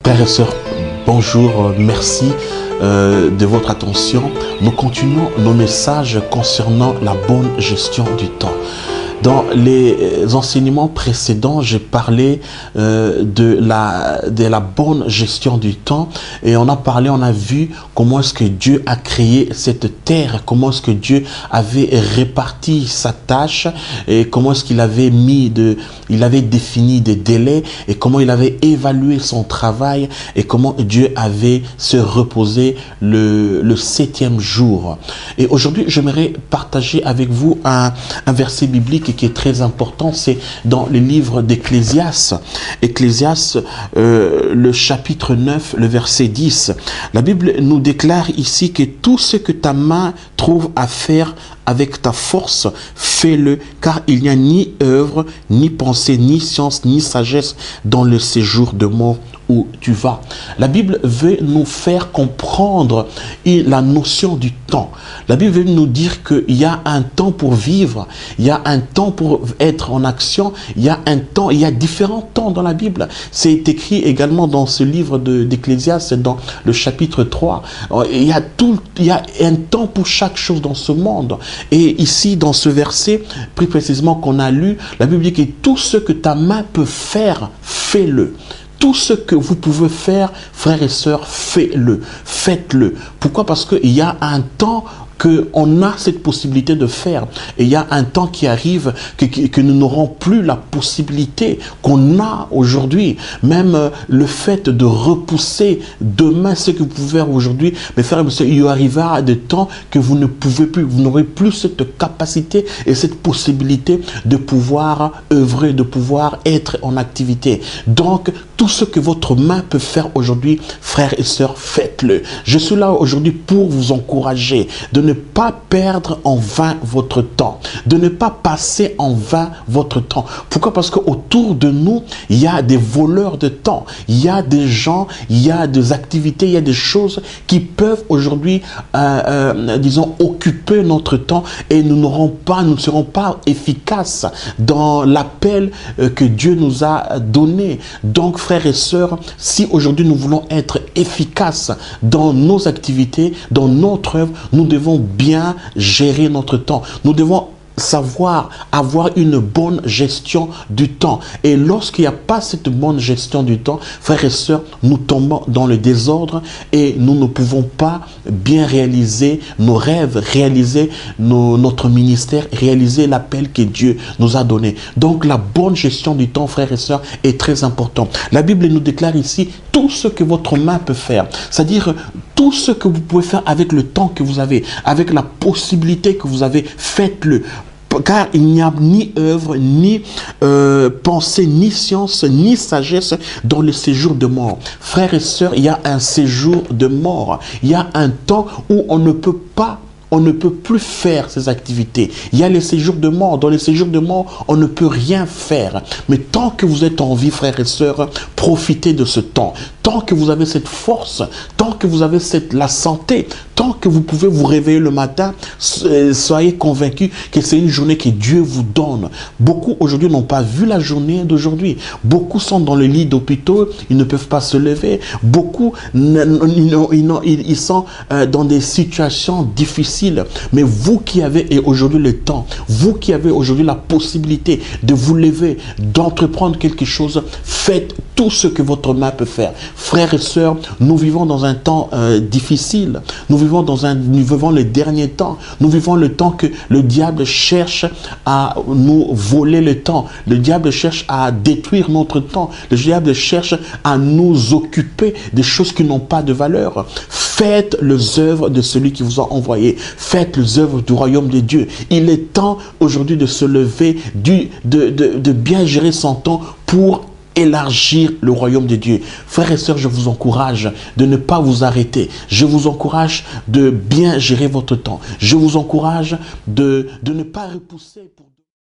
Frères et sœurs, bonjour, merci de votre attention. Nous continuons nos messages concernant la bonne gestion du temps. Dans les enseignements précédents, j'ai parlé de la bonne gestion du temps et on a vu comment est-ce que Dieu a créé cette terre, comment est-ce que Dieu avait réparti sa tâche et comment est-ce qu'il avait il avait défini des délais et comment il avait évalué son travail et comment Dieu avait se reposé le septième jour. Et aujourd'hui, j'aimerais partager avec vous un verset biblique qui est très important, c'est dans le livre d'Ecclésiaste. Ecclésiaste, le chapitre 9, le verset 10. La Bible nous déclare ici que tout ce que ta main trouve à faire avec ta force, fais-le, car il n'y a ni œuvre, ni pensée, ni science, ni sagesse dans le séjour de mort où tu vas. La Bible veut nous faire comprendre la notion du temps. La Bible veut nous dire qu'il y a un temps pour vivre, il y a un temps pour être en action, il y a un temps, il y a différents temps dans la Bible. C'est écrit également dans ce livre d'Ecclésiaste, dans le chapitre 3. Il y a un temps pour chaque chose dans ce monde. Et ici, dans ce verset, plus précisément qu'on a lu, la Bible dit que tout ce que ta main peut faire, fais-le. Tout ce que vous pouvez faire, frères et sœurs, faites-le. Faites-le. Pourquoi? Parce qu'il y a un temps qu'on a cette possibilité de faire. Et il y a un temps qui arrive que nous n'aurons plus la possibilité qu'on a aujourd'hui. Même le fait de repousser demain ce que vous pouvez faire aujourd'hui, mais frères et sœurs, il arrivera à des temps que vous ne pouvez plus, vous n'aurez plus cette capacité et cette possibilité de pouvoir œuvrer, de pouvoir être en activité. Donc, tout ce que votre main peut faire aujourd'hui, frères et sœurs, faites-le. Je suis là aujourd'hui pour vous encourager de ne pas perdre en vain votre temps, de ne pas passer en vain votre temps. Pourquoi? Parce qu'autour de nous, il y a des voleurs de temps, il y a des gens, il y a des activités, il y a des choses qui peuvent aujourd'hui, disons, occuper notre temps et nous ne serons pas efficaces dans l'appel que Dieu nous a donné. Donc, frères et sœurs, si aujourd'hui nous voulons être efficaces dans nos activités, dans notre œuvre, nous devons bien gérer notre temps. Nous devons savoir avoir une bonne gestion du temps. Et lorsqu'il n'y a pas cette bonne gestion du temps, frères et sœurs, nous tombons dans le désordre et nous ne pouvons pas bien réaliser nos rêves, réaliser notre ministère, réaliser l'appel que Dieu nous a donné. Donc la bonne gestion du temps, frères et sœurs, est très important. La Bible nous déclare ici tout ce que votre main peut faire, c'est-à-dire tout ce que vous pouvez faire avec le temps que vous avez, avec la possibilité que vous avez, faites-le. Car il n'y a ni œuvre, ni pensée, ni science, ni sagesse dans le séjour de mort. Frères et sœurs, il y a un séjour de mort. Il y a un temps où on ne peut plus faire ces activités. Il y a les séjours de mort. Dans les séjours de mort, on ne peut rien faire. Mais tant que vous êtes en vie, frères et sœurs, profitez de ce temps. Tant que vous avez cette force, tant que vous avez la santé, tant que vous pouvez vous réveiller le matin, soyez convaincus que c'est une journée que Dieu vous donne. Beaucoup aujourd'hui n'ont pas vu la journée d'aujourd'hui. Beaucoup sont dans le lit d'hôpitaux, ils ne peuvent pas se lever. Beaucoup, ils sont dans des situations difficiles. Mais vous qui avez aujourd'hui le temps, vous qui avez aujourd'hui la possibilité de vous lever, d'entreprendre quelque chose, faites tout ce que votre main peut faire. Frères et sœurs, nous vivons dans un temps difficile. Nous vivons les derniers temps. Nous vivons le temps que le diable cherche à nous voler le temps. Le diable cherche à détruire notre temps. Le diable cherche à nous occuper des choses qui n'ont pas de valeur. Faites les œuvres de celui qui vous a envoyé. Faites les œuvres du royaume de Dieu. Il est temps aujourd'hui de se lever, de bien gérer son temps pour élargir le royaume de Dieu. Frères et sœurs, je vous encourage de ne pas vous arrêter. Je vous encourage de bien gérer votre temps. Je vous encourage de ne pas repousser pour